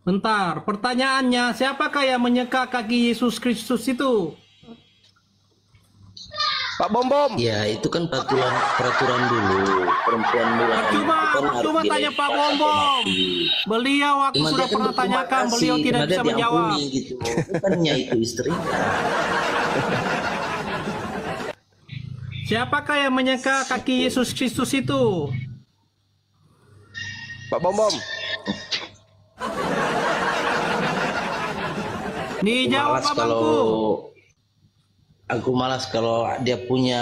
Bentar, pertanyaannya, siapakah yang menyeka kaki Yesus Kristus itu? Pak Bom Bom. Ya itu kan peraturan dulu, perempuan murahan itu kan harus Coba tanya Pak Bom Bom. Beliau aku Cuma sudah dia kan pernah berterima tanyakan, kasih beliau tidak karena dia bisa menjawab. diampuni gitu. Bukannya itu istrinya. Siapakah yang menyeka kaki Yesus Kristus itu? Pak Bom Bom. Dijawab Malas abangku. Aku malas kalau dia punya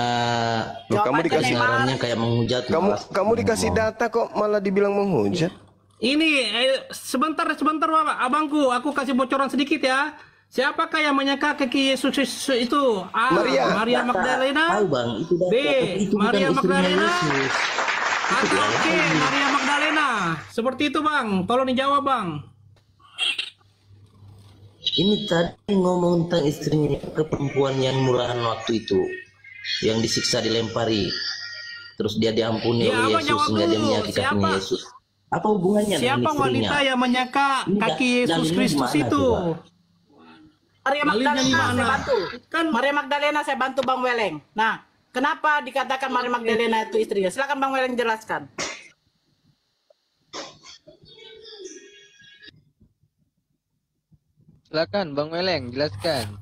Kamu dikasih kebenarannya kayak menghujat. kamu dikasih data kok malah dibilang menghujat. Ini sebentar Bapak, abangku, aku kasih bocoran sedikit ya. Siapakah yang menyeka kaki Yesus Kristus itu? A. Maria Magdalena. Tahu bang, itu data. B. Itu Maria bukan istrinya Magdalena. Yesus. Atau C. Maria Magdalena. Seperti itu bang. Tolong dijawab bang. Ini tadi ngomong tentang istrinya ke perempuan yang murahan waktu itu, yang disiksa dilempari, terus dia diampuni Ya, oleh abang Yesus jawab sehingga dia dulu. menyakiti kakinya Siapa? Yesus. Apa hubungannya dengan Siapa istrinya? wanita yang menyeka Ini kaki Yesus dalilnya Kristus di mana, itu? coba? Maria Dalilnya di Magdalena mana? saya bantu. Kan Maria Magdalena saya bantu Bang Weleng. Nah, kenapa dikatakan Maria Magdalena itu istrinya? Silakan Bang Weleng jelaskan. Silakan Bang Weleng jelaskan.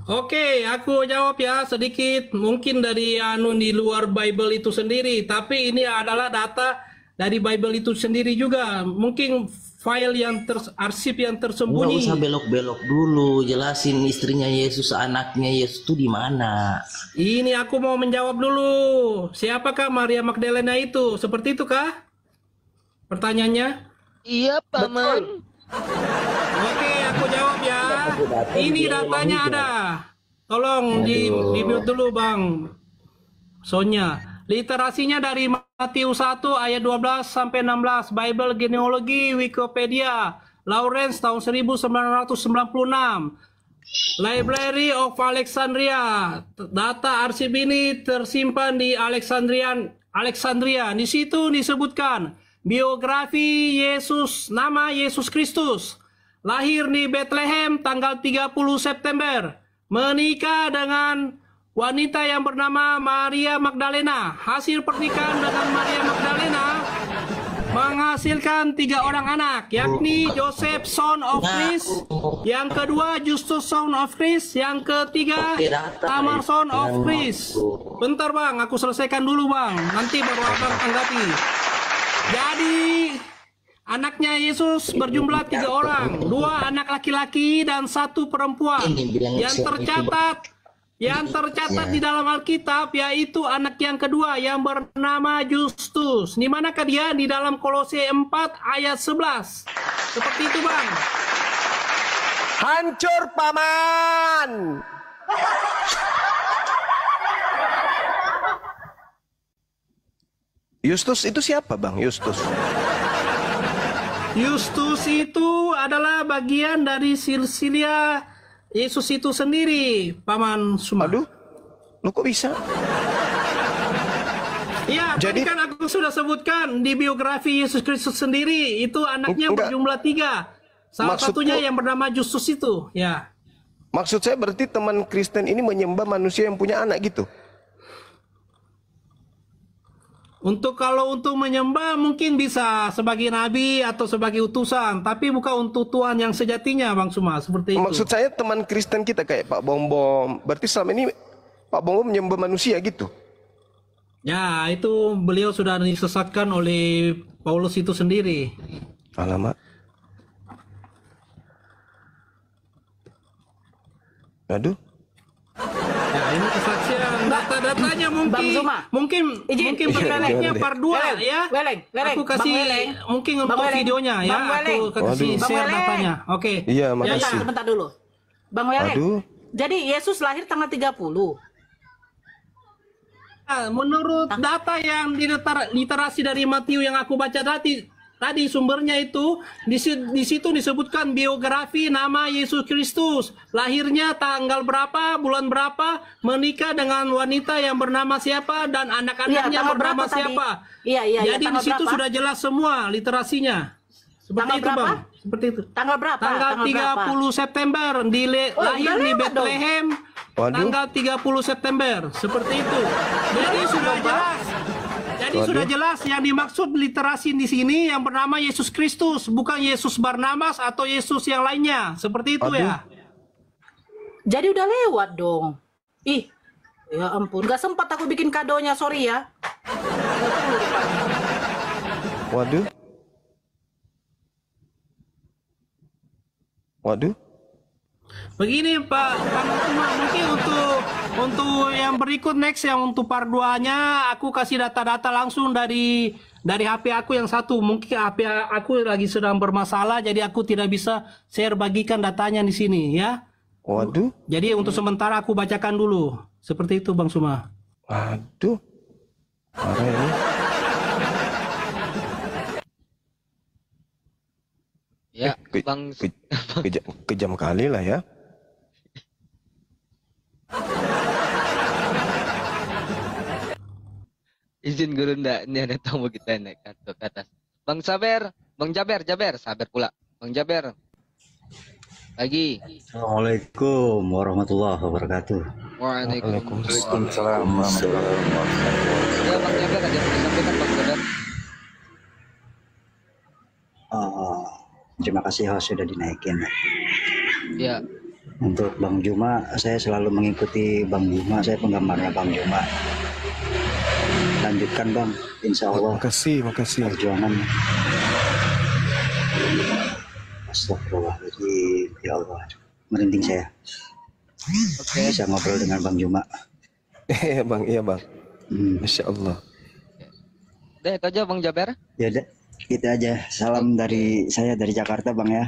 Oke, aku jawab ya sedikit. Mungkin dari di luar Bible itu sendiri, tapi ini adalah data dari Bible itu sendiri juga. Mungkin file yang arsip yang Nggak tersembunyi. usah belok-belok dulu, jelasin istrinya Yesus, anaknya Yesus itu di mana? Ini aku mau menjawab dulu. Siapakah Maria Magdalena itu? Seperti itu kah? Pertanyaannya? Iya Paman. Oke, aku jawab ya. Ini datanya ada. Tolong di mute dulu Bang Sonya. Literasinya dari Matius 1 ayat 12 sampai 16, Bible Genealogi Wikipedia, Lawrence tahun 1996. Library of Alexandria. Data arsip ini tersimpan di Alexandria. Di situ disebutkan biografi Yesus, nama Yesus Kristus. Lahir di Bethlehem tanggal 30 September. Menikah dengan wanita yang bernama Maria Magdalena. Hasil pernikahan dengan Maria Magdalena menghasilkan 3 orang anak, yakni Joseph son of Christ, yang kedua Justus son of Christ, yang ketiga Tamar son of Christ. Bentar Bang, aku selesaikan dulu Bang, nanti baru Abang tanggapi. Jadi anaknya Yesus berjumlah 3 orang, 2 anak laki-laki dan 1 perempuan. Yang tercatat di dalam Alkitab yaitu anak yang kedua yang bernama Justus. Di manakah dia? Di dalam Kolose 4 ayat 11. Seperti itu Bang. Hancur Paman. Justus itu siapa Bang? Justus. Justus itu adalah bagian dari silsilah Yesus itu sendiri, Paman Suma. Aduh, lo kok bisa? Ya, Jadi tadi kan aku sudah sebutkan di biografi Yesus Kristus sendiri, itu anaknya berjumlah 3. Salah satunya yang bernama Justus itu, ya. Maksud saya berarti teman Kristen ini menyembah manusia yang punya anak gitu? Kalau untuk menyembah mungkin bisa sebagai nabi atau sebagai utusan, tapi bukan untuk Tuhan yang sejatinya, Bang Suma, seperti itu. Maksud saya teman Kristen kita kayak Pak Bom Bom, berarti selama ini Pak Bom Bom menyembah manusia gitu? Ya, itu beliau sudah disesatkan oleh Paulus itu sendiri. Alamak. Aduh. Ya, ini kesaksian. Data-datanya mungkin berkaitannya part 2 ya. Aku kasih mungkin untuk videonya ya. Aku kasih share datanya. Oke. Iya, makasih. Sebentar dulu. Bang Weleng. Jadi Yesus lahir tanggal 30. Menurut data yang literasi dari Matius yang aku baca tadi sumbernya itu di situ disebutkan biografi nama Yesus Kristus, lahirnya tanggal berapa, bulan berapa, menikah dengan wanita yang bernama siapa dan anak-anaknya bernama siapa. Iya. Jadi di situ sudah jelas semua literasinya. Seperti Tanggal itu berapa? Bang. Seperti itu. Tanggal berapa? Tanggal 30 September lahir udah di lewat dong. Bethlehem. Waduh. Tanggal 30 September. Seperti itu. Jadi sudah jelas. Jadi Waduh. sudah jelas yang dimaksud literasi di sini yang bernama Yesus Kristus, bukan Yesus Barnabas atau Yesus yang lainnya. Seperti itu Waduh. ya. Jadi udah lewat dong. Ih, ya ampun. Gak sempat aku bikin kadonya, sorry ya. Waduh. Waduh. Begini Pak Panglima, mungkin untuk yang berikut next yang untuk part 2-nya aku kasih data-data langsung dari HP aku yang satu. Mungkin HP aku lagi sedang bermasalah jadi aku tidak bisa share bagikan datanya di sini ya. Waduh. Jadi untuk sementara aku bacakan dulu. Seperti itu Bang Suma. Waduh. Parah ini. Ya, Ke- Bang Kejam kali lah ya. izin guru ndak ini ada tamu kita naik ke atas. Bang Saber, Bang Jaber, Saber pula. Bang Jaber. Lagi. Assalamualaikum warahmatullahi wabarakatuh. Waalaikumsalam. Ya Bang Jaber ada yang mau disampaikan Bang Jaber. Terima kasih host sudah dinaikin. Ya, Untuk Bang Juma, saya selalu mengikuti Bang Juma. Saya penggemarnya Bang Juma. Lanjutkan Bang, insya Allah Makasih. perjuangan. Astagfirullahaladzim, ya Allah, merinding saya. oke. Bisa ngobrol dengan Bang Juma. Iya bang, iya bang. Masya Allah. Udah itu aja Bang Jaber. Ya udah, gitu aja. Salam dari saya dari Jakarta Bang ya.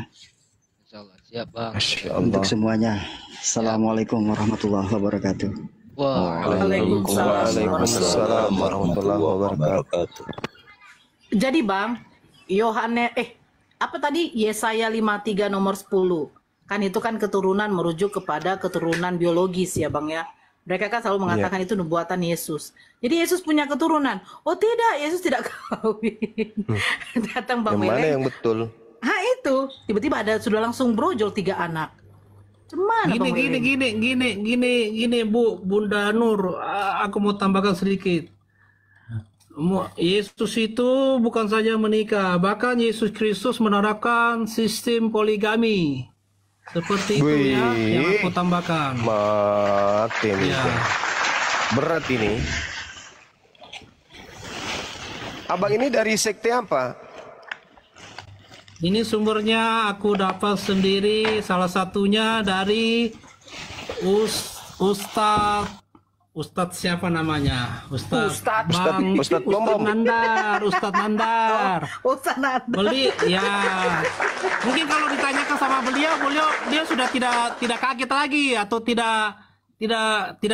Insyaallah. Siap Bang. Masya Allah. Untuk semuanya, Assalamualaikum warahmatullahi wabarakatuh. Wah, Waalaikumsalam warahmatullahi wabarakatuh. Jadi Bang, Yohanes apa tadi? Yesaya 53 nomor 10. Kan itu kan keturunan merujuk kepada keturunan biologis ya Bang ya. Mereka kan selalu mengatakan itu nubuatan Yesus. Jadi Yesus punya keturunan. Oh tidak, Yesus tidak kawin. Datang Bang Yang mana Weleng. yang betul? Itu tiba-tiba ada sudah langsung brojol 3 anak. Cuman Gini Bunda Nur, aku mau tambahkan sedikit. Yesus itu bukan saja menikah, bahkan Yesus Kristus menerapkan sistem poligami. Seperti itu ya, yang aku tambahkan. Mati nih. Ya. Berat ini. Abang ini dari sekte apa? Ini sumbernya aku dapat sendiri, salah satunya dari Ustadz siapa namanya? Ustadz Bombom. Nandar. Usah Beli ya. Mungkin kalau ditanyakan sama beliau dia sudah tidak kaget lagi atau tidak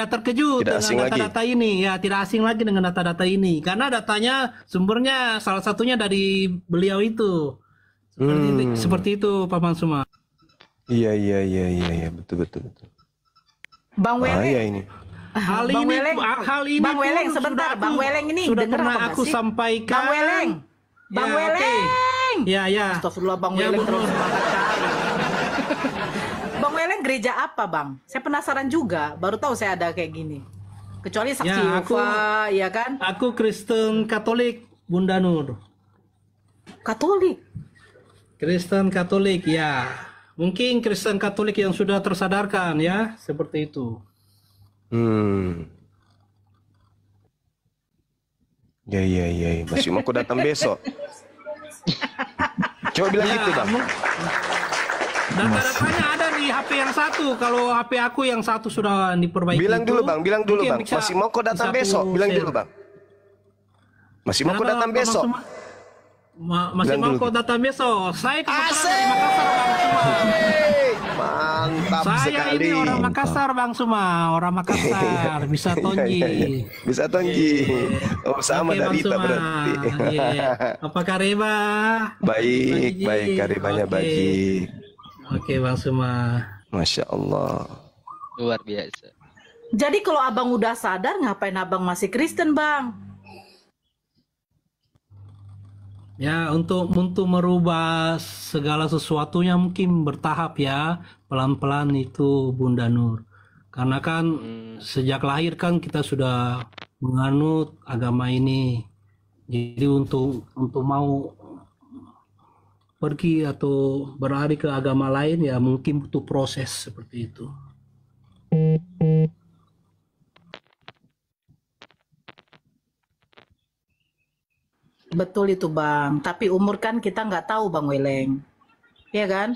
terkejut Tidak asing dengan data-data ini. Ya, tidak asing lagi dengan data-data ini karena datanya sumbernya salah satunya dari beliau itu. Seperti itu Pak Mansuma. Iya, betul. Bang Weleng. Bahaya ini. Hal Bang ini Weleng, pun Bang Weleng sudah sebentar, Bang Weleng ini sudah denger pernah apa aku sih? sampaikan. Bang Weleng. Bang Ya, Weleng. oke. Ya. Astagfirullah Bang Ya, Weleng betul. terus semangat kali. Bang Weleng gereja apa Bang? Saya penasaran juga, baru tahu saya ada kayak gini. Kecuali saksi Ya, Yehova, ya kan? Aku Kristen Katolik, Bunda Nur. Katolik. Kristen Katolik, ya. Mungkin Kristen Katolik yang sudah tersadarkan ya, seperti itu. Ya. Masih mau aku datang besok. Coba bilang gitu bang. Data-datanya ada di HP yang satu. Kalau HP aku yang satu sudah diperbaiki. Bilang dulu bang. mungkin Masih mau kau datang bisa besok. aku Bilang share. dulu bang. Masih mau kau Kenapa, datang Pak besok. Mansuma? Masih Bilang mau dulu. kau datang besok. Saya kebetulan Asik. dari Makassar Bang Suma. Mantap Saya sekali. ini orang Makassar Bang Suma, orang Makassar, bisa tonji. Iya. Bisa tonji. Oh sama Oke, Bang Darita Suma. berarti. Iya. Apa Kareba? Baik. Karibanya Oke. baik. Oke Bang Suma. Masya Allah. Luar biasa. Jadi kalau Abang udah sadar, ngapain Abang masih Kristen Bang? Ya, untuk merubah segala sesuatunya mungkin bertahap ya, pelan-pelan itu Bunda Nur. Karena kan sejak lahir kan kita sudah menganut agama ini. Jadi untuk mau pergi atau beralih ke agama lain ya mungkin butuh proses seperti itu. Betul itu Bang, tapi umur kan kita nggak tahu Bang Weleng. Iya kan?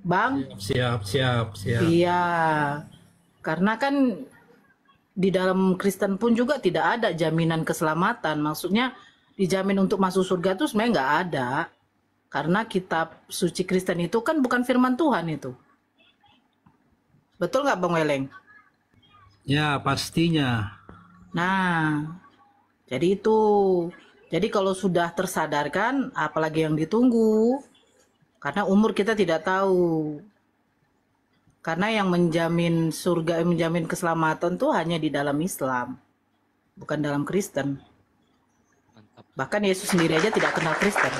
Bang? Siap. Iya. Karena kan di dalam Kristen pun juga tidak ada jaminan keselamatan. Maksudnya dijamin untuk masuk surga itu sebenarnya nggak ada. Karena kitab suci Kristen itu kan bukan firman Tuhan itu. Betul nggak Bang Weleng? Ya, pastinya. Nah, jadi itu. Jadi kalau sudah tersadarkan, apalagi yang ditunggu? Karena umur kita tidak tahu. Karena yang menjamin surga, menjamin keselamatan tuh hanya di dalam Islam, bukan dalam Kristen. Mantap. Bahkan Yesus sendiri aja tidak kenal Kristen.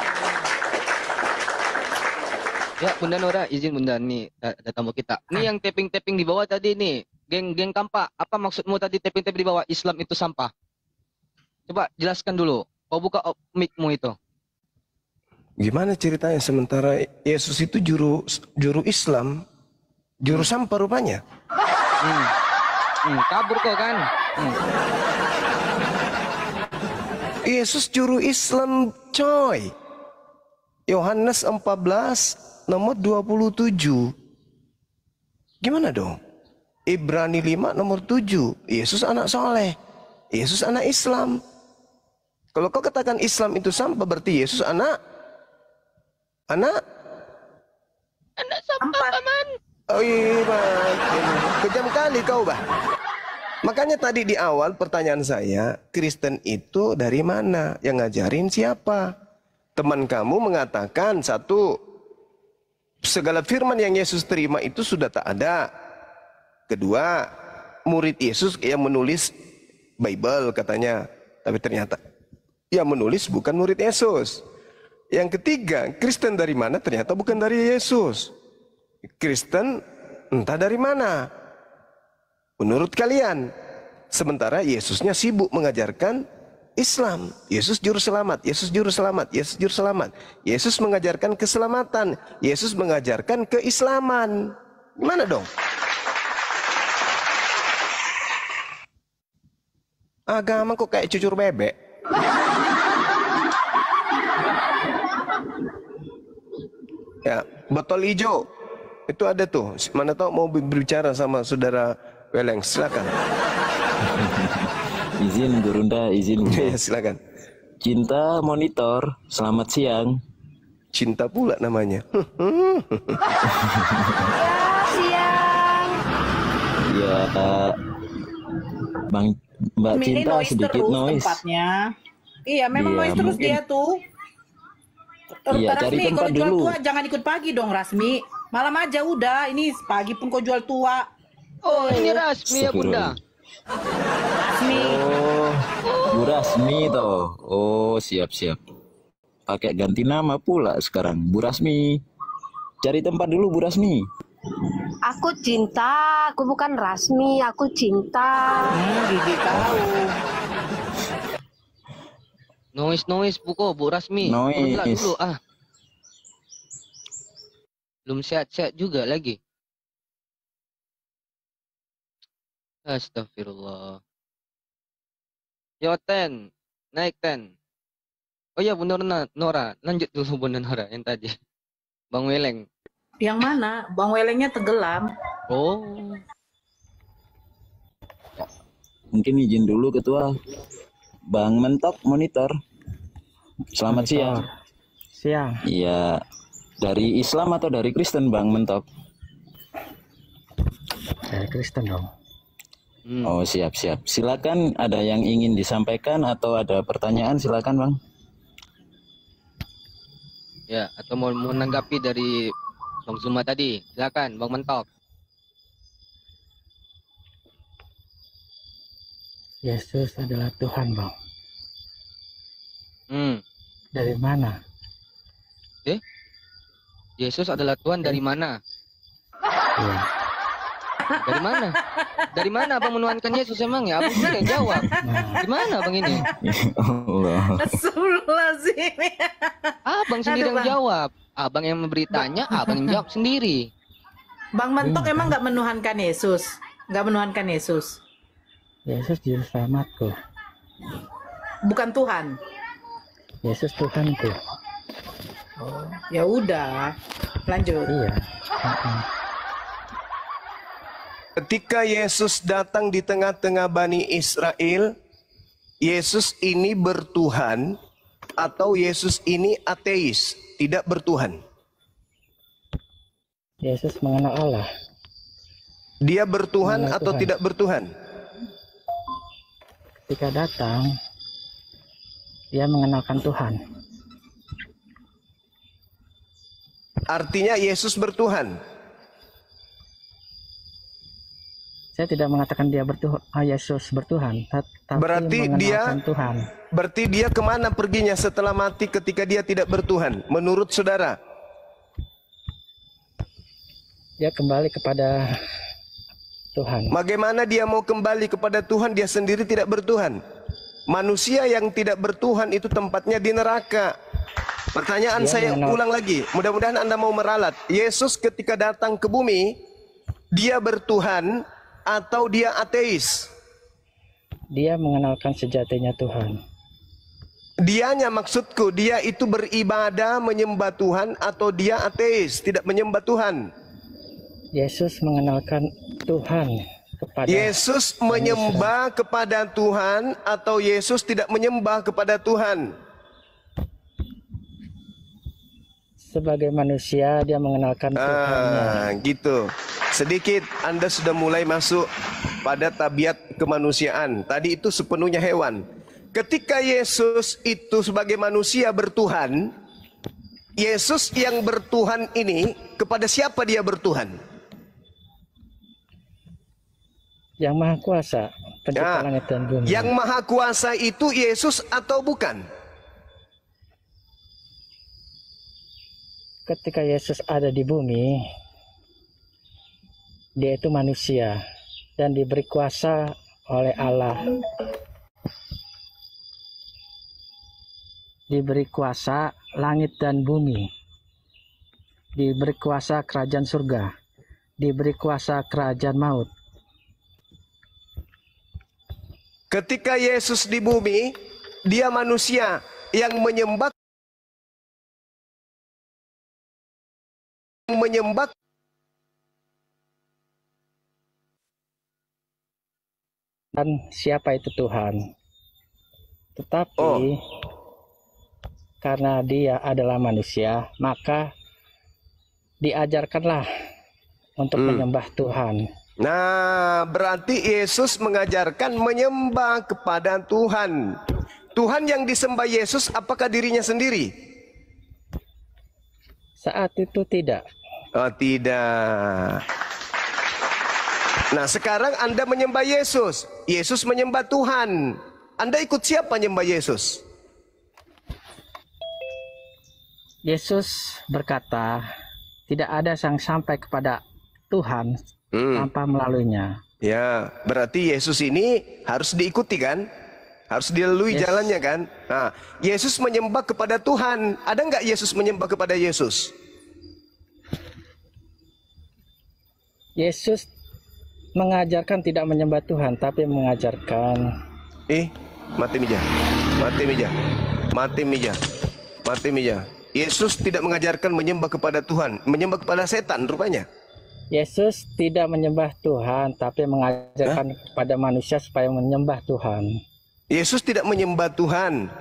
Ya, Bunda Nora, izin Bunda nih ada tamu kita. Nih yang tapping-tapping di bawah tadi nih, geng Kampa, apa maksudmu tadi tapping-tapping di bawah Islam itu sampah? Coba jelaskan dulu. Kau buka mic-mu itu. Gimana ceritanya sementara Yesus itu juru Islam, juru sampah rupanya? Kabur kok kan? Yesus juru Islam, coy. Yohanes 14 nomor 27. Gimana dong? Ibrani 5 nomor 7. Yesus anak soleh. Yesus anak Islam. Kalau kau katakan Islam itu sampah, berarti Yesus anak sampah, Paman. Oh iya, kejam kali kau, bah. Makanya tadi di awal pertanyaan saya, Kristen itu dari mana? Yang ngajarin siapa? Teman kamu mengatakan satu, segala firman yang Yesus terima itu sudah tak ada. Kedua, murid Yesus yang menulis Bible katanya. Tapi ternyata yang menulis bukan murid Yesus. Yang ketiga, Kristen dari mana? Ternyata bukan dari Yesus. Kristen entah dari mana. Menurut kalian. Sementara Yesusnya sibuk mengajarkan Islam. Yesus juru selamat, Yesus juru selamat, Yesus juru selamat. Yesus mengajarkan keselamatan, Yesus mengajarkan keislaman. Gimana dong? Agama kok kayak cucur bebek? Ya, botol hijau itu ada tuh. Mana tahu mau berbicara sama saudara Weleng, silakan. Izin Gurunda, izin. Ya, silakan. Cinta Monitor, selamat siang. Cinta pula namanya. Siang. Ya, Bang Mbak Ini Cinta noise sedikit terus noise. tempatnya. Iya, memang Iya, noise terus mungkin. dia tuh. Iya, cari Rasmi, tempat kalau jual dulu. tua jangan ikut pagi dong Rasmi. Malam aja udah, ini pagi pun kau jual tua. Oh, ini Rasmi ya Bunda. Rasmi. Oh, Bu Rasmi toh. Oh, siap-siap. Pakai ganti nama pula sekarang, Bu Rasmi. Cari tempat dulu, Bu Rasmi. Aku cinta, aku bukan Rasmi, aku cinta. Gigi tahu. Noise Buko, Bu Rasmi. Noise. Turunlah dulu ah. Belum sehat-sehat juga lagi. Astagfirullah. Yo Ten, naik Ten. Oh iya Bu Nora, lanjut dulu Bu Nora yang tadi. Bang Weleng. Yang mana? Bang Welengnya tenggelam. Oh. Mungkin izin dulu Ketua. Bang Mentok Monitor. Selamat siang. Siang. Iya. Dari Islam atau dari Kristen Bang Mentok? Dari Kristen dong. Oh, siap-siap. Silakan, ada yang ingin disampaikan atau ada pertanyaan, silakan Bang. Ya, atau mau menanggapi dari Bang Zuma tadi. Silakan Bang Mentok. Yesus adalah Tuhan, Bang. dari mana? Yesus adalah Tuhan dari mana? Iya. Dari mana? Dari mana abang menuhankan Yesus emang ya? Abang sendiri yang jawab. Gimana abang ini? Allah. Astagfirullahaladzim. Abang sendiri Aduh, yang Bang. jawab. Abang yang memberitanya, abang yang jawab sendiri. Bang Mentok emang nggak menuhankan Yesus? Nggak menuhankan Yesus? Yesus juru selamatku. Bukan Tuhan? Yesus Tuhanku. Ya udah, lanjut. Iya. Ketika Yesus datang di tengah-tengah Bani Israel, Yesus ini bertuhan atau Yesus ini ateis, tidak bertuhan? Yesus mengenal Allah. Dia bertuhan Mengenal atau Tuhan. tidak bertuhan? Ketika datang, dia mengenalkan Tuhan. Artinya Yesus bertuhan. Saya tidak mengatakan dia Yesus bertuhan, tapi Berarti mengenalkan dia- Tuhan. Berarti dia kemana perginya setelah mati ketika dia tidak bertuhan? Menurut saudara, Dia kembali kepada Tuhan. bagaimana dia mau kembali kepada Tuhan? Dia sendiri tidak bertuhan. Manusia yang tidak bertuhan itu tempatnya di neraka. Pertanyaan Dia saya mengenal- ulang lagi, mudah-mudahan Anda mau meralat. Yesus ketika datang ke bumi, dia bertuhan atau dia ateis? Dia mengenalkan sejatinya Tuhan. Dianya maksudku, dia itu beribadah menyembah Tuhan atau dia ateis, tidak menyembah Tuhan? Yesus mengenalkan Tuhan kepada Yesus menyembah kepada Tuhan atau Yesus tidak menyembah kepada Tuhan? sebagai manusia, dia mengenalkan Tuhannya. Gitu. Sedikit Anda sudah mulai masuk pada tabiat kemanusiaan. Tadi itu sepenuhnya hewan. Ketika Yesus itu sebagai manusia bertuhan, Yesus yang bertuhan ini kepada siapa dia bertuhan? Yang Maha Kuasa, pencipta langit dan bumi. Yang Maha Kuasa itu Yesus atau bukan? Ketika Yesus ada di bumi, dia itu manusia dan diberi kuasa oleh Allah. Diberi kuasa langit dan bumi. Diberi kuasa kerajaan surga. Diberi kuasa kerajaan maut. Ketika Yesus di bumi, dia manusia yang menyembah Dan siapa itu Tuhan? Tetapi karena dia adalah manusia, maka diajarkanlah untuk menyembah Tuhan. Nah, berarti Yesus mengajarkan menyembah kepada Tuhan. Tuhan yang disembah Yesus apakah dirinya sendiri? Saat itu tidak. Oh, tidak. Nah, sekarang Anda menyembah Yesus. Yesus menyembah Tuhan. Anda ikut siapa menyembah Yesus? Yesus berkata, tidak ada yang sampai kepada Tuhan tanpa melaluinya. Ya, berarti Yesus ini harus diikuti kan? Harus dilalui jalannya kan? Nah, Yesus menyembah kepada Tuhan. Ada nggak Yesus menyembah kepada Yesus? Yesus mengajarkan tidak menyembah Tuhan, tapi mengajarkan. Mati meja, mati meja, mati meja, mati meja. Yesus tidak mengajarkan menyembah kepada Tuhan, menyembah kepada setan rupanya. Yesus tidak menyembah Tuhan, tapi mengajarkan kepada manusia supaya menyembah Tuhan. Yesus tidak menyembah Tuhan.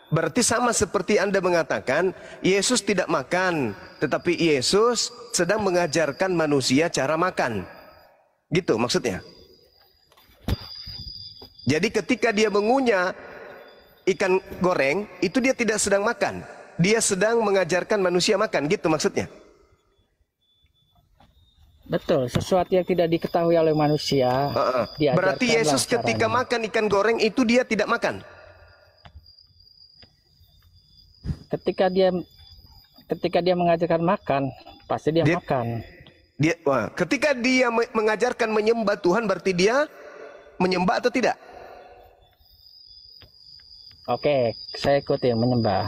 Berarti sama seperti Anda mengatakan, Yesus tidak makan, tetapi Yesus sedang mengajarkan manusia cara makan. Gitu maksudnya. Jadi ketika dia mengunyah ikan goreng, itu dia tidak sedang makan. Dia sedang mengajarkan manusia makan, gitu maksudnya. Betul, sesuatu yang tidak diketahui oleh manusia. Berarti Yesus ketika makan ikan goreng itu dia tidak makan. ketika dia mengajarkan makan, pasti dia makan. Ketika dia mengajarkan menyembah Tuhan, berarti dia menyembah atau tidak? Oke, saya ikuti menyembah.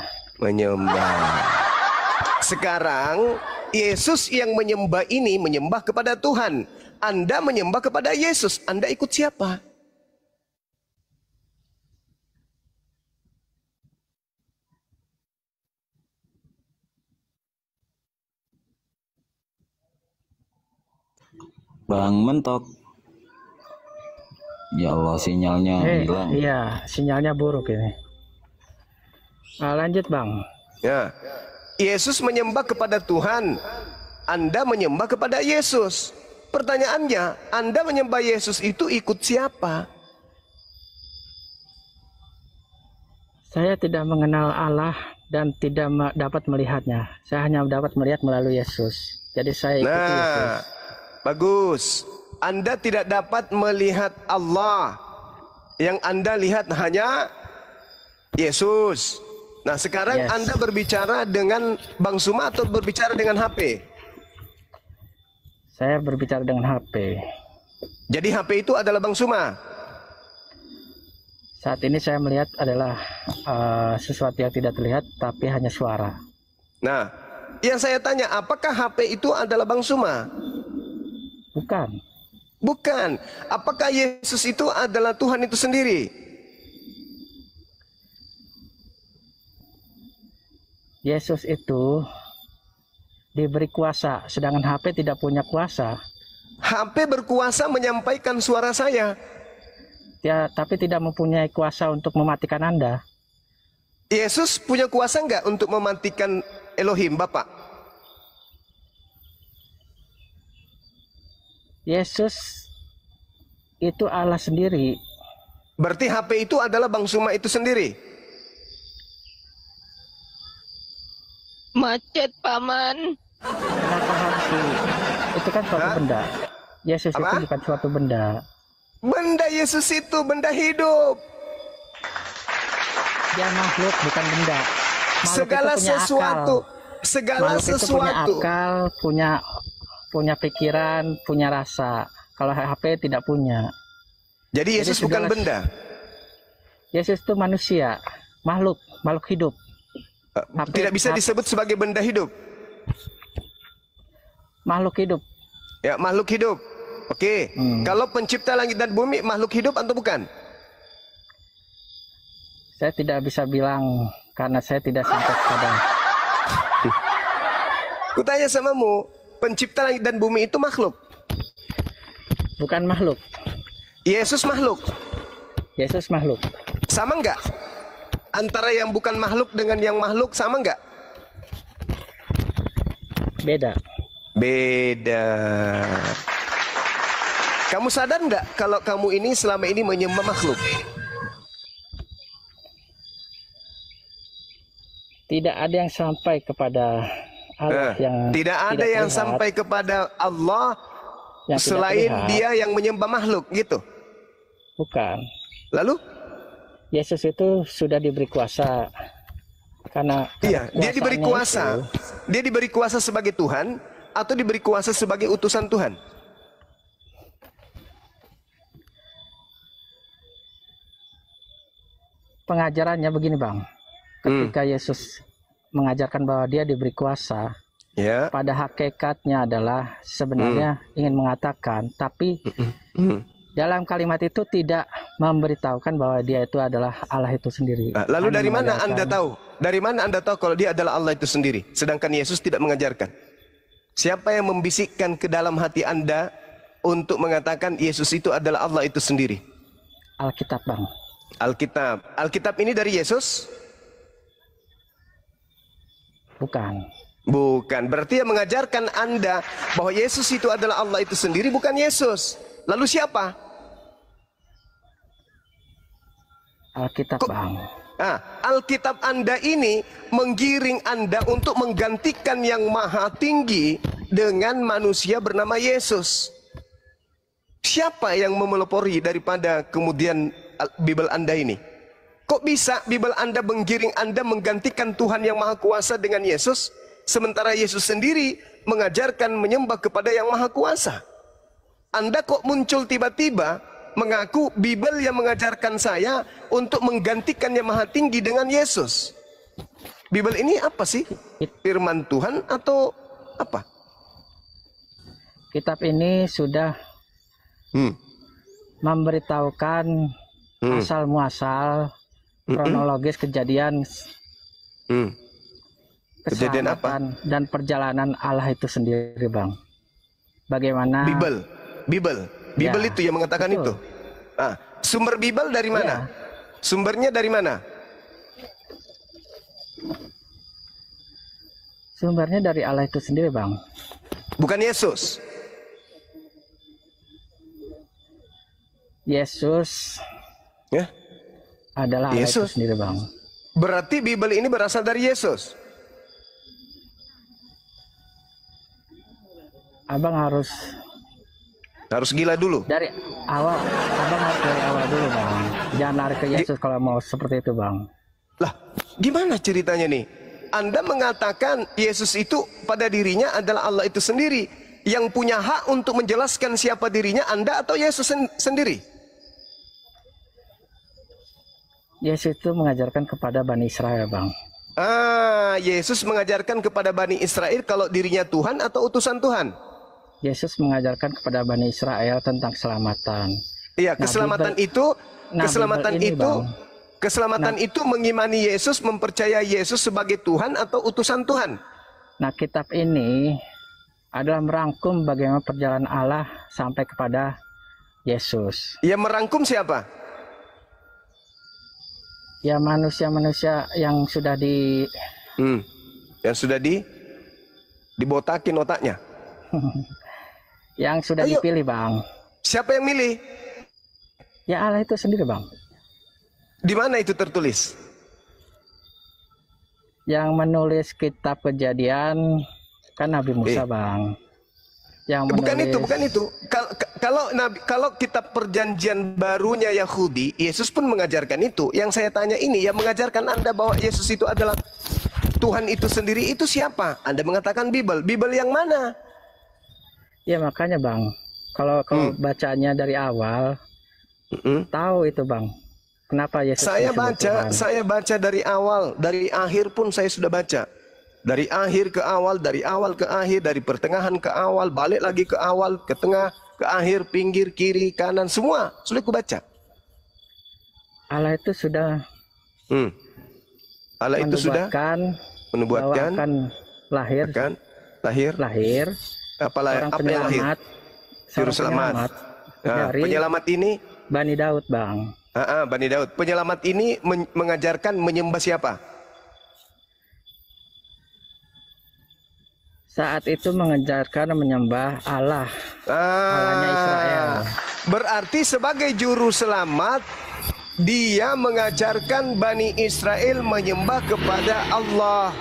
Sekarang Yesus yang menyembah ini menyembah kepada Tuhan. Anda menyembah kepada Yesus. Anda ikut siapa? Bang mentok. Ya Allah, sinyalnya hilang. Iya, sinyalnya buruk ini. Lanjut Bang. Ya, Yesus menyembah kepada Tuhan. Anda menyembah kepada Yesus. Pertanyaannya, Anda menyembah Yesus itu ikut siapa? Saya tidak mengenal Allah dan tidak dapat melihatnya. Saya hanya dapat melihat melalui Yesus. Jadi saya ikuti Yesus. Bagus. Anda tidak dapat melihat Allah. Yang Anda lihat hanya Yesus. Nah, sekarang Anda berbicara dengan Bang Suma atau berbicara dengan HP? Saya berbicara dengan HP. Jadi HP itu adalah Bang Suma? Saat ini saya melihat adalah sesuatu yang tidak terlihat, tapi hanya suara. Nah, yang saya tanya, apakah HP itu adalah Bang Suma? Bukan. Bukan. Apakah Yesus itu adalah Tuhan itu sendiri? Yesus itu diberi kuasa, sedangkan HP tidak punya kuasa. HP berkuasa menyampaikan suara saya. Ya, tapi tidak mempunyai kuasa untuk mematikan Anda. Yesus punya kuasa enggak untuk mematikan Elohim, Bapak? Yesus itu Allah sendiri. Berarti HP itu adalah Bang Suma itu sendiri? Macet, Paman. Kenapa harus itu kan suatu benda. Yesus itu bukan suatu benda. Benda Yesus itu benda hidup. Dia makhluk, bukan benda. Makhluk segala sesuatu, segala makhluk sesuatu. Itu punya akal, punya pikiran, punya rasa. Kalau HP tidak punya. Jadi Yesus bukan benda. Yesus itu manusia, makhluk hidup. Tidak bisa disebut sebagai benda hidup. Makhluk hidup. Ya, makhluk hidup. Oke. Kalau pencipta langit dan bumi makhluk hidup atau bukan? Saya tidak bisa bilang karena saya tidak sampai pada. Kutanya samamu, pencipta langit dan bumi itu makhluk? Bukan makhluk. Yesus makhluk? Yesus makhluk. Sama enggak? Antara yang bukan makhluk dengan yang makhluk sama enggak? Beda. Beda. Kamu sadar enggak kalau kamu ini selama ini menyembah makhluk? Tidak ada yang sampai kepada Allah yang tidak ada yang sampai kepada Allah yang selain dia yang menyembah makhluk gitu. Bukan. Lalu Yesus itu sudah diberi kuasa karena dia diberi kuasa. Dia diberi kuasa sebagai Tuhan atau diberi kuasa sebagai utusan Tuhan? Pengajarannya begini, Bang. Ketika Yesus mengajarkan bahwa dia diberi kuasa, pada hakikatnya adalah sebenarnya ingin mengatakan, tapi dalam kalimat itu tidak memberitahukan bahwa dia itu adalah Allah itu sendiri. Lalu dari mana Anda tahu? Dari mana Anda tahu kalau dia adalah Allah itu sendiri? Sedangkan Yesus tidak mengajarkan. Siapa yang membisikkan ke dalam hati Anda untuk mengatakan Yesus itu adalah Allah itu sendiri? Alkitab, Bang. Alkitab. Alkitab ini dari Yesus? Bukan. Bukan. Berarti yang mengajarkan Anda bahwa Yesus itu adalah Allah itu sendiri bukan Yesus. Lalu siapa? Alkitab, Bang. Alkitab Anda ini menggiring Anda untuk menggantikan yang maha tinggi dengan manusia bernama Yesus. Siapa yang memelopori daripada kemudian Bible Anda ini? Kok bisa Bible Anda menggiring Anda menggantikan Tuhan yang Maha Kuasa dengan Yesus, sementara Yesus sendiri mengajarkan menyembah kepada yang Maha Kuasa? Anda kok muncul tiba-tiba mengaku Bible yang mengajarkan saya untuk menggantikan yang Maha Tinggi dengan Yesus? Bible ini apa sih? Firman Tuhan atau apa? Kitab ini sudah memberitahukan asal muasal kronologis kejadian kejadian apa? Dan perjalanan Allah itu sendiri, Bang. Bagaimana Bible Ya, itu yang mengatakan betul. itu. Nah, sumber Bible dari mana? Sumbernya dari mana? Sumbernya dari Allah itu sendiri, Bang. Bukan Yesus. Yesus Ya. adalah Allah itu Yesus. sendiri, Bang. Berarti Bible ini berasal dari Yesus. Abang harus gila dulu. dari awal, Abang harus dari awal dulu, Bang. Jangan lari ke Yesus kalau mau seperti itu, Bang. Lah, gimana ceritanya nih? Anda mengatakan Yesus itu pada dirinya adalah Allah itu sendiri. Yang punya hak untuk menjelaskan siapa dirinya, Anda atau Yesus sendiri? Yesus itu mengajarkan kepada Bani Israel, Bang. Yesus mengajarkan kepada Bani Israel kalau dirinya Tuhan atau utusan Tuhan? Yesus mengajarkan kepada Bani Israel tentang keselamatan. Iya, keselamatan Bang. itu mengimani Yesus, mempercayai Yesus sebagai Tuhan atau utusan Tuhan. Nah, kitab ini adalah merangkum bagaimana perjalanan Allah sampai kepada Yesus. Yang merangkum siapa? Ya, manusia-manusia yang sudah dibotakin otaknya. yang sudah dipilih, Bang. Siapa yang milih? Ya, Allah itu sendiri, Bang. Di mana itu tertulis? Yang menulis kitab Kejadian kan Nabi Musa, Bang. Yang menulis... Bukan itu. Kalau kitab Perjanjian Barunya Yahudi, Yesus pun mengajarkan itu. Yang saya tanya ini, yang mengajarkan Anda bahwa Yesus itu adalah Tuhan itu sendiri, itu siapa? Anda mengatakan Bible. Bible yang mana? Ya, makanya, Bang. Kalau bacanya dari awal, tahu itu, Bang. Kenapa Yesus Saya baca dari awal, dari akhir pun saya sudah baca. Dari akhir ke awal, dari awal ke akhir, dari pertengahan ke awal, balik lagi ke awal, ke tengah, ke akhir, pinggir, kiri, kanan, semua sudah ku baca. Allah itu sudah menubuatkan akan lahir apa yang lahir? Juru selamat. Nah, penyelamat ini Bani Daud, Bang. Bani Daud. Penyelamat ini mengajarkan menyembah siapa? Saat itu mengajarkan menyembah Allah. Allahnya Israel. Berarti sebagai juru selamat, dia mengajarkan Bani Israel menyembah kepada Allah.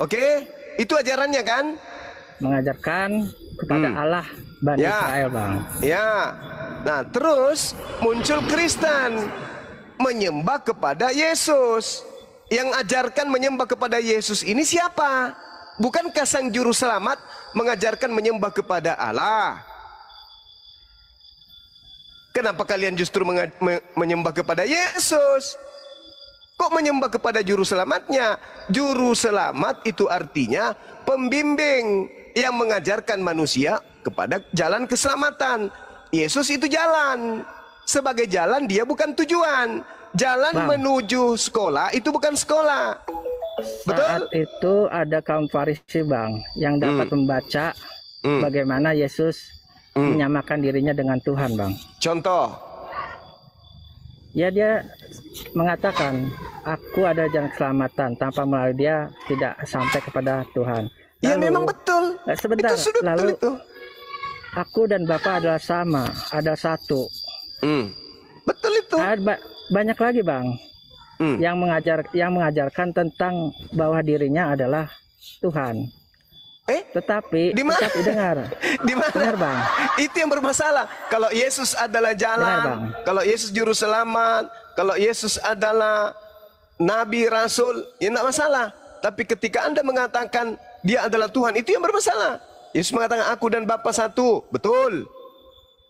Oke? Itu ajarannya kan? Mengajarkan kepada Allah Bani Israel, Bang. Ya. Nah, terus muncul Kristen menyembah kepada Yesus. Yang ajarkan menyembah kepada Yesus ini siapa? Bukankah sang juru selamat mengajarkan menyembah kepada Allah? Kenapa kalian justru menyembah kepada Yesus? Kok menyembah kepada juru selamatnya? Juru selamat itu artinya pembimbing yang mengajarkan manusia kepada jalan keselamatan. Yesus itu jalan. Sebagai jalan, dia bukan tujuan. Jalan menuju sekolah itu bukan sekolah. Saat itu ada kaum Farisi, Bang, yang dapat membaca bagaimana Yesus menyamakan dirinya dengan Tuhan, Bang. Contoh? Ya, dia mengatakan, aku ada jalan keselamatan, tanpa melalui dia tidak sampai kepada Tuhan. Lalu, ya memang betul. Sebentar, lalu itu. Aku dan Bapa adalah sama, ada satu. Betul itu. Banyak lagi, Bang, yang mengajarkan tentang bahwa dirinya adalah Tuhan. Tetapi dengar. Di mana? Dengar, Bang. Itu yang bermasalah. Kalau Yesus adalah Dengar, jalan, Bang. kalau Yesus juru selamat, kalau Yesus adalah nabi, rasul, ya enggak masalah. Tapi ketika Anda mengatakan dia adalah Tuhan, itu yang bermasalah. Yesus mengatakan aku dan Bapa satu, betul.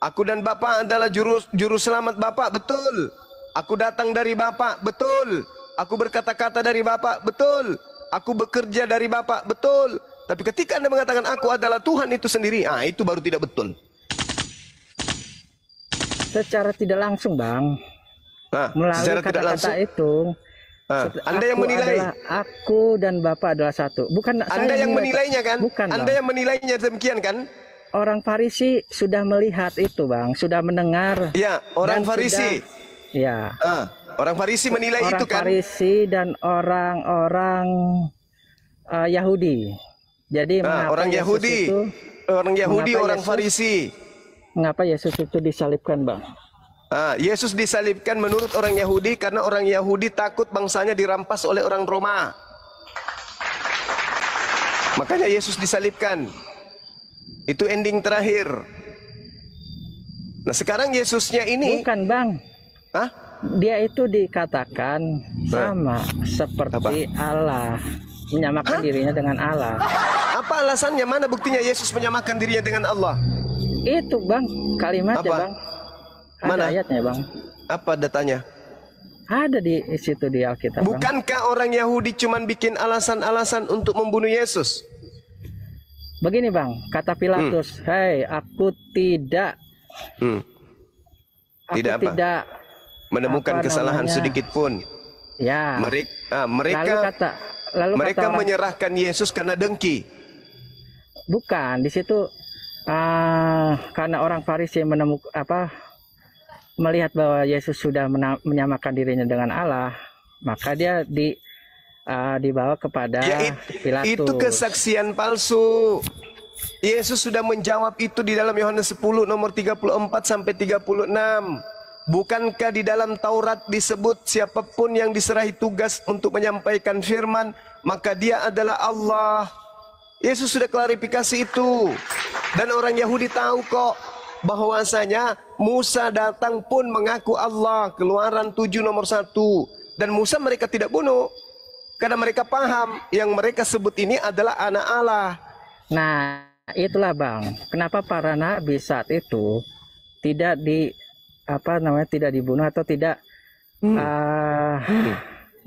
Aku dan Bapa adalah juru selamat Bapa, betul. Aku datang dari Bapa, betul. Aku berkata-kata dari Bapa, betul. Aku bekerja dari Bapa, betul. Tapi ketika Anda mengatakan aku adalah Tuhan itu sendiri, itu baru tidak betul. Secara tidak langsung, Bang. Melalui kata-kata itu, Anda yang menilai. Aku dan Bapa adalah satu. Bukan Anda yang menilainya kan? Bukan, Anda Bang. yang menilainya demikian kan? Orang Farisi sudah melihat itu, Bang. Sudah mendengar. Ya, orang Farisi. Ya. Orang Farisi menilai itu kan? Orang Farisi dan orang-orang Yahudi. Jadi orang Yahudi, orang Farisi. Mengapa Yesus itu disalibkan, Bang? Yesus disalibkan menurut orang Yahudi karena orang Yahudi takut bangsanya dirampas oleh orang Roma. Makanya Yesus disalibkan. Itu ending terakhir. Nah sekarang Yesusnya ini bukan, Bang. Dia itu dikatakan sama seperti Allah, menyamakan dirinya dengan Allah. Apa alasannya? Mana buktinya Yesus menyamakan dirinya dengan Allah? Itu, Bang, kalimatnya, Bang. Ada Mana ayatnya, Bang? Apa datanya? Ada di situ di Alkitab. Bukankah orang Yahudi cuman bikin alasan-alasan untuk membunuh Yesus? Begini, Bang, kata Pilatus, "Hei, aku tidak tidak menemukan kesalahan sedikit pun." Ya. Mereka menyerahkan Yesus karena dengki. Bukan, di situ karena orang Farisi melihat bahwa Yesus sudah menyamakan dirinya dengan Allah, maka dia dibawa kepada Pilatus. Itu kesaksian palsu. Yesus sudah menjawab itu di dalam Yohanes 10 nomor 34 sampai 36. Bukankah di dalam Taurat disebut siapapun yang diserahi tugas untuk menyampaikan firman, maka dia adalah Allah. Yesus sudah klarifikasi itu. Dan orang Yahudi tahu kok bahwasanya Musa datang pun mengaku Allah. Keluaran 7 nomor 1. Dan Musa mereka tidak bunuh. Karena mereka paham yang mereka sebut ini adalah anak Allah. Nah, itulah, Bang. Kenapa para nabi saat itu tidak tidak dibunuh atau tidak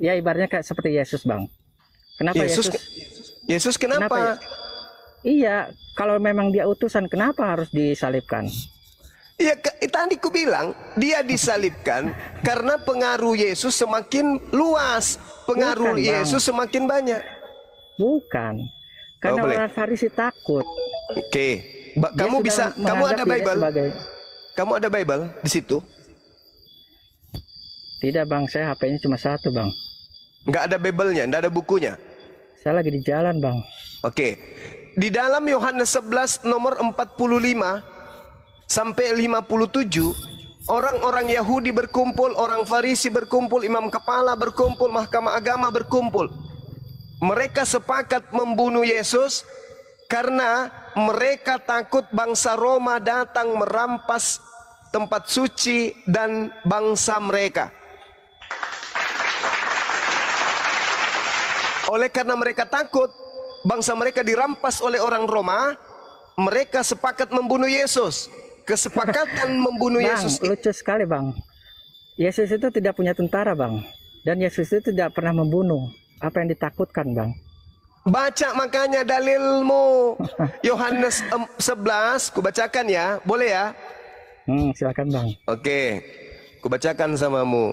ya ibaratnya kayak seperti Yesus, Bang. Kenapa Yesus kenapa? Iya, kalau memang dia utusan, kenapa harus disalibkan? Iya, tadi ku bilang dia disalibkan karena pengaruh Yesus semakin luas, pengaruh Yesus semakin banyak. Bukan, karena orang Farisi takut. Oke, kamu ada Bible? Kamu ada Bible di situ? Tidak, Bang, saya HP-nya cuma satu, Bang. Nggak ada Bible-nya, nggak ada bukunya? Saya lagi di jalan, Bang. Oke. Di dalam Yohanes 11 nomor 45 sampai 57, orang-orang Yahudi berkumpul, orang Farisi berkumpul, imam kepala berkumpul, mahkamah agama berkumpul. Mereka sepakat membunuh Yesus karena mereka takut bangsa Roma datang merampas tempat suci dan bangsa mereka. Oleh karena mereka takut bangsa mereka dirampas oleh orang Roma, mereka sepakat membunuh Yesus. Kesepakatan membunuh Yesus. Lucu sekali, Bang. Yesus itu tidak punya tentara, Bang. Dan Yesus itu tidak pernah membunuh. Apa yang ditakutkan, Bang? Baca makanya dalilmu. Yohanes 11, kubacakan ya. Boleh ya? Silakan, Bang. Oke, kubacakan samamu.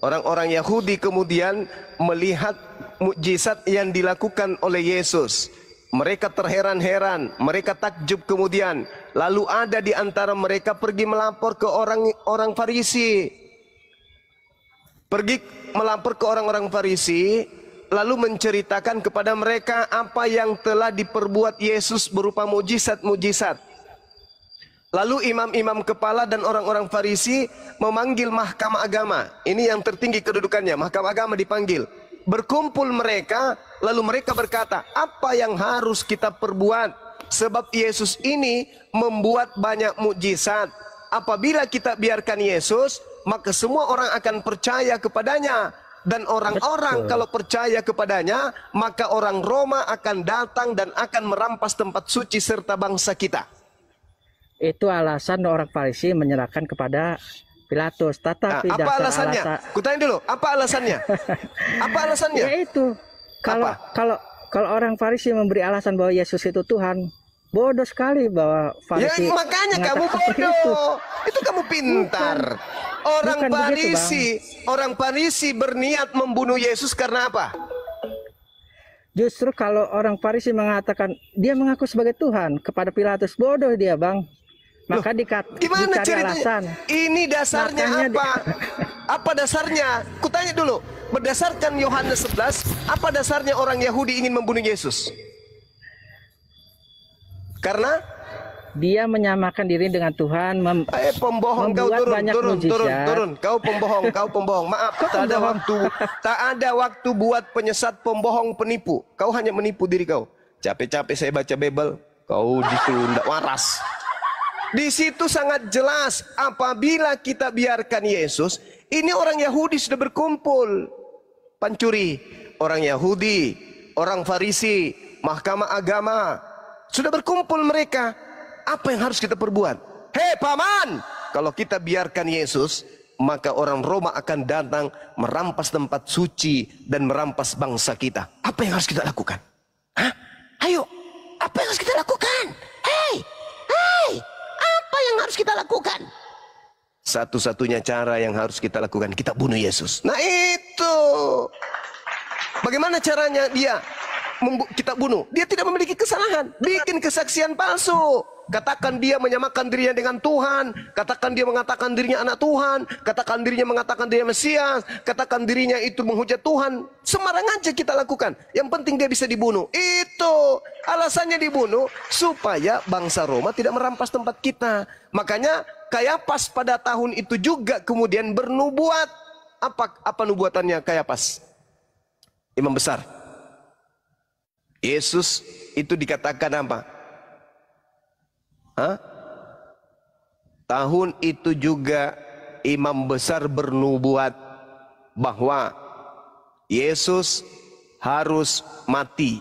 Orang-orang Yahudi kemudian melihat mukjizat yang dilakukan oleh Yesus. Mereka terheran-heran, mereka takjub kemudian. Lalu ada di antara mereka pergi melapor ke orang Farisi. Pergi melapor ke orang-orang Farisi, lalu menceritakan kepada mereka apa yang telah diperbuat Yesus berupa mujizat-mujizat. Lalu imam-imam kepala dan orang-orang Farisi memanggil mahkamah agama. Ini yang tertinggi kedudukannya, mahkamah agama dipanggil. berkumpul mereka, lalu mereka berkata, apa yang harus kita perbuat? Sebab Yesus ini membuat banyak mukjizat. Apabila kita biarkan Yesus, maka semua orang akan percaya kepadanya. Dan orang-orang kalau percaya kepadanya, maka orang Roma akan datang dan akan merampas tempat suci serta bangsa kita. Itu alasan orang Farisi menyerahkan kepada Pilatus. Tetapi apa alasannya? Kutanya dulu, apa alasannya? Apa alasannya? Ya itu. Kalau orang Farisi memberi alasan bahwa Yesus itu Tuhan, bodoh sekali bahwa Farisi. Ya makanya kamu bodoh. Itu kamu pintar. Orang Farisi berniat membunuh Yesus karena apa? Justru kalau orang Farisi mengatakan dia mengaku sebagai Tuhan kepada Pilatus, bodoh dia, Bang. Maka gimana dicari alasan. Ini dasarnya apa? Apa dasarnya? Kutanya dulu. Berdasarkan Yohanes 11, apa dasarnya orang Yahudi ingin membunuh Yesus? Karena dia menyamakan diri dengan Tuhan, pembohong kau, turun. Kau pembohong. Maaf, tak ada waktu buat penyesat, pembohong, penipu. Kau hanya menipu diri kau. Capek-capek saya baca Bible, kau tidak waras. Di situ sangat jelas, apabila kita biarkan Yesus, ini orang Yahudi sudah berkumpul. Pancuri, orang Yahudi, orang Farisi, mahkamah agama, sudah berkumpul mereka. Apa yang harus kita perbuat? Hei paman, kalau kita biarkan Yesus, maka orang Roma akan datang merampas tempat suci dan merampas bangsa kita. Apa yang harus kita lakukan? Hah? Ayo, apa yang harus kita lakukan? Hei, apa yang harus kita lakukan? Satu-satunya cara yang harus kita lakukan, kita bunuh Yesus. Nah itu. Bagaimana caranya kita bunuh? Dia tidak memiliki kesalahan, bikin kesaksian palsu. Katakan dia menyamakan dirinya dengan Tuhan, katakan dia mengatakan dirinya anak Tuhan, katakan dirinya mengatakan dirinya Mesias, katakan dirinya itu menghujat Tuhan. Sembarang aja kita lakukan. Yang penting dia bisa dibunuh. Itu alasannya dibunuh supaya bangsa Roma tidak merampas tempat kita. Makanya Kayapas pada tahun itu juga kemudian bernubuat. Apa nubuatannya Kayapas? Imam besar. Yesus itu dikatakan apa? Tahun itu juga imam besar bernubuat bahwa Yesus harus mati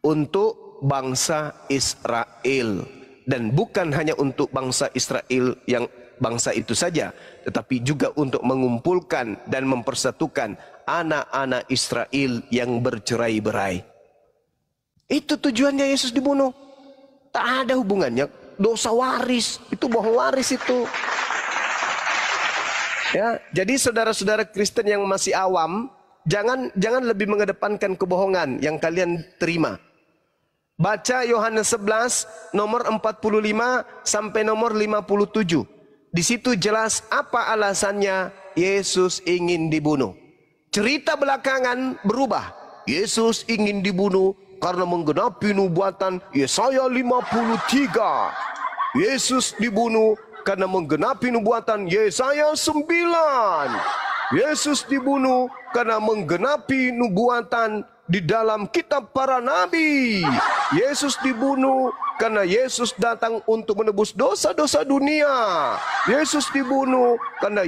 untuk bangsa Israel. Dan bukan hanya untuk bangsa Israel yang bangsa itu saja, tetapi juga untuk mengumpulkan dan mempersatukan anak-anak Israel yang bercerai-berai. Itu tujuannya Yesus dibunuh. Tak ada hubungannya dosa waris, itu bohong waris itu. Ya, jadi saudara-saudara Kristen yang masih awam, jangan lebih mengedepankan kebohongan yang kalian terima. Baca Yohanes 11 nomor 45 sampai nomor 57. Di situ jelas apa alasannya Yesus ingin dibunuh. Cerita belakangan berubah. Yesus ingin dibunuh karena menggenapi nubuatan Yesaya 53. Yesus dibunuh karena menggenapi nubuatan Yesaya 9. Yesus dibunuh karena menggenapi nubuatan di dalam kitab para nabi. Yesus dibunuh karena Yesus datang untuk menebus dosa-dosa dunia. Yesus dibunuh karena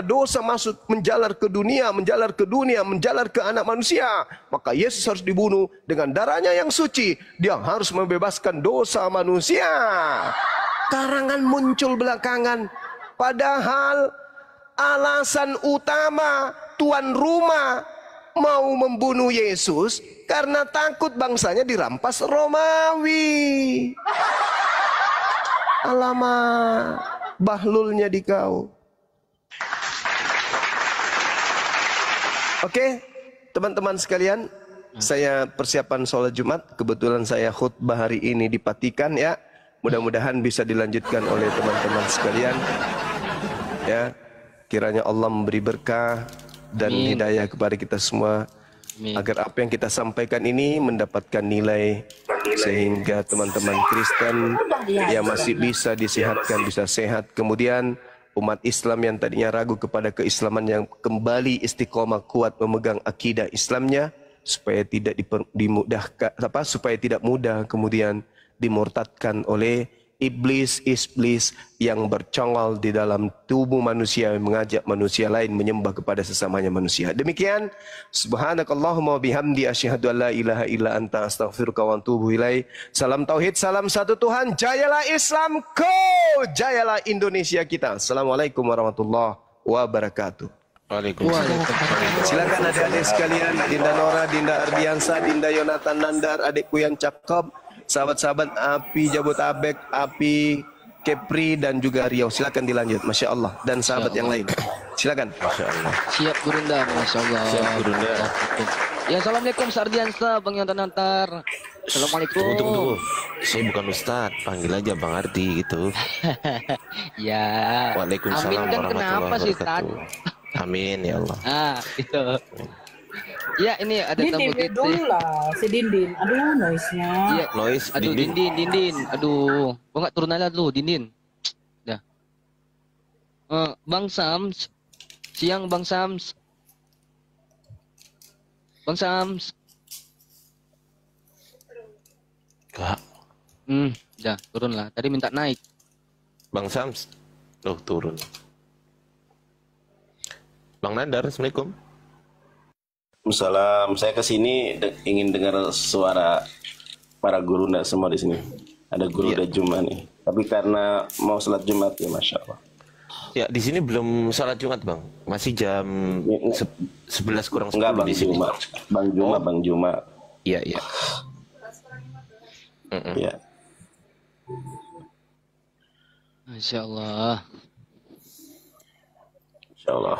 dosa masuk menjalar ke dunia, menjalar ke anak manusia. Maka Yesus harus dibunuh dengan darahnya yang suci. Dia harus membebaskan dosa manusia. Karangan muncul belakangan. Padahal alasan utama tuan rumah mau membunuh Yesus karena takut bangsanya dirampas Romawi. Alamak, bahlulnya di kau. Oke, teman-teman sekalian, saya persiapan sholat Jumat. Kebetulan saya khutbah hari ini di Patikan ya. Mudah-mudahan bisa dilanjutkan oleh teman-teman sekalian. Ya, kiranya Allah memberi berkah dan hidayah kepada kita semua. Agar apa yang kita sampaikan ini mendapatkan nilai, sehingga teman-teman Kristen yang masih bisa disehatkan bisa sehat, kemudian umat Islam yang tadinya ragu kepada keislaman yang kembali istiqomah kuat memegang akidah Islamnya, supaya tidak dimudahkan supaya tidak mudah kemudian dimurtadkan oleh iblis yang bercongol di dalam tubuh manusia, yang mengajak manusia lain menyembah kepada sesamanya manusia. Demikian, subhanakallahumma bihamdi asyhadu an la ilaha illa anta astaghfiruka wa atubu ilaik. Salam tauhid, salam satu Tuhan. Jayalah Islamku, jayalah Indonesia kita. Assalamualaikum warahmatullahi wabarakatuh. Waalaikumsalam. Silakan adik-adik sekalian, Dinda Nora, Dinda Ardiansa, Dinda Yonatan Nandar, adikku yang cakep, sahabat-sahabat Api Jabotabek, Api Kepri dan juga Riau. Silakan dilanjut, Masya Allah, dan sahabat yang lain. Silakan. Masya Allah. Siap Gurunda, Masya Allah. Siap Gurunda. Ya, assalamualaikum Sardiansa, Bang Yonatan Nantar. Assalamualaikum. Tunggu. Saya bukan Ustadz, panggil aja Bang Ardi gitu. Ya. Waalaikumsalam Amin kan kenapa sih, Tad? Amin ya Allah. Gitu. Ya, ini ada tamu Dindin dulu lah, si Dindin. Aduh, noise-nya. Iya, noise. Aduh, Dindin. Aduh, kok nggak turun aja dulu, Dindin. Dah. Bang Sams. Siang, Bang Sams. Bang Sams. Kak. Dah, turun lah. Tadi minta naik. Bang Sams. Loh, turun. Bang Nandar, Assalamualaikum. Waalaikumsalam. Saya kesini ingin dengar suara para guru semua di sini. Ada guru dan Jumat nih. Tapi karena mau sholat Jumat ya, Masya Allah. Ya, di sini belum sholat Jumat, Bang. Masih jam 11 kurang 10 Enggak, Bang di sini. Juma. Bang Juma, Bang Juma. Iya. Iya. Masya Allah. Masya Allah.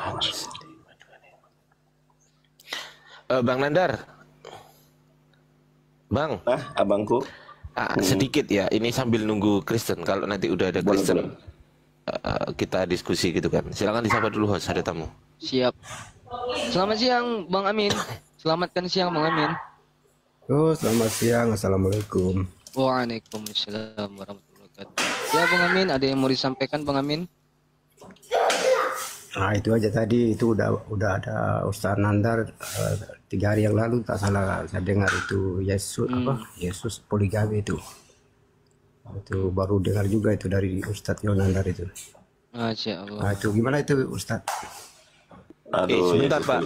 Bang Nandar. Bang. Abangku. Sedikit ya, ini sambil nunggu Kristen. Kalau nanti udah ada Kristen, kita diskusi gitu kan. Silakan disapa dulu host, ada tamu. Siap. Selamat siang, Bang Amin. Selamatkan siang, Bang Amin. Oh, selamat siang. Assalamualaikum. Waalaikumsalam warahmatullahi wabarakatuh. Ya, Bang Amin, ada yang mau disampaikan, Bang Amin? Nah, itu aja tadi, itu udah ada Ustaz Nandar 3 hari yang lalu tak salah saya dengar itu Yesus poligami itu baru dengar juga itu dari Ustaz Nandar itu. Masya Allah. Nah, itu gimana itu Ustaz? Sebentar Pak,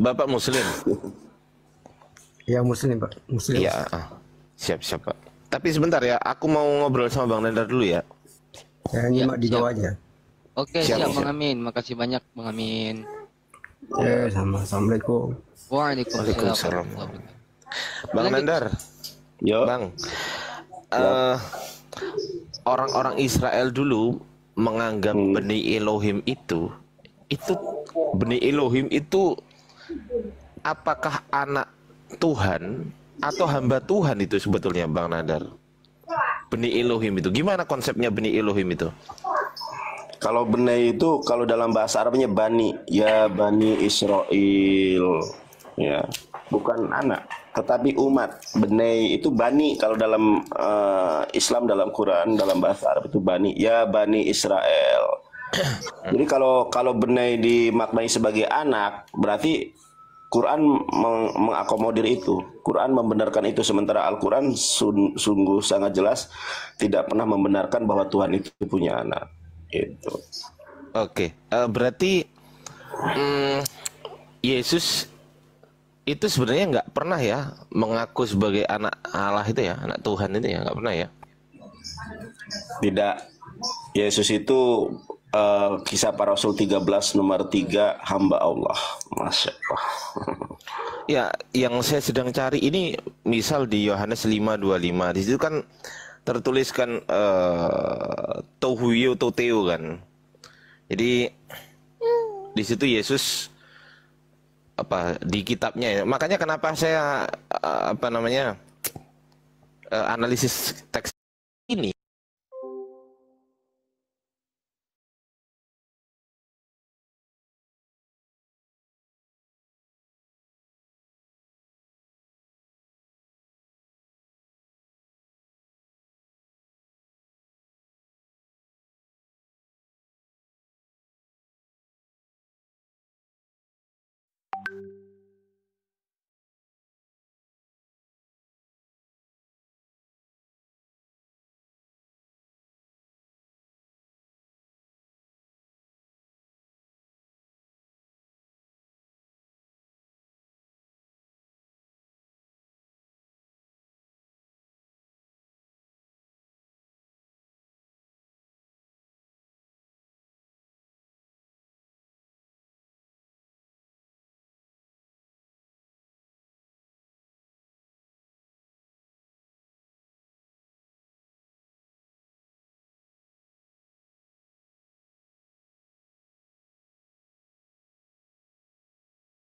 Bapak Muslim? Ya Muslim Pak, Muslim. Iya, siap Pak. Tapi sebentar ya, aku mau ngobrol sama Bang Nandar dulu ya. Saya nyimak di bawahnya. Oke, siap Bang Amin. Makasih banyak Bang Amin. Assalamualaikum. Waalaikumsalam. Bang Nandar. Bang. Orang-orang Israel dulu menganggap Bani Elohim itu Bani Elohim itu apakah anak Tuhan atau hamba Tuhan itu sebetulnya Bang Nandar? Bani Elohim itu gimana konsepnya Bani Elohim itu? Kalau Bani itu kalau dalam bahasa Arabnya Bani, ya Bani Israel, ya bukan anak, tetapi umat. Bani itu Bani kalau dalam Islam, dalam Quran, dalam bahasa Arab itu Bani, ya Bani Israel. Jadi kalau Bani dimaknai sebagai anak, berarti Quran mengakomodir itu. Quran membenarkan itu, sementara Al-Quran sungguh sangat jelas tidak pernah membenarkan bahwa Tuhan itu punya anak. Itu. Oke, berarti Yesus itu sebenarnya nggak pernah ya mengaku sebagai anak Allah itu ya, anak Tuhan itu ya, nggak pernah ya? Tidak. Yesus itu kisah para Rasul 13 nomor 3 hamba Allah. Masya Allah. Ya, yang saya sedang cari ini misal di Yohanes 5:25 di situ kan tertuliskan tohuyo toteo kan. Jadi di situ Yesus di kitabnya ya. Makanya kenapa saya analisis teks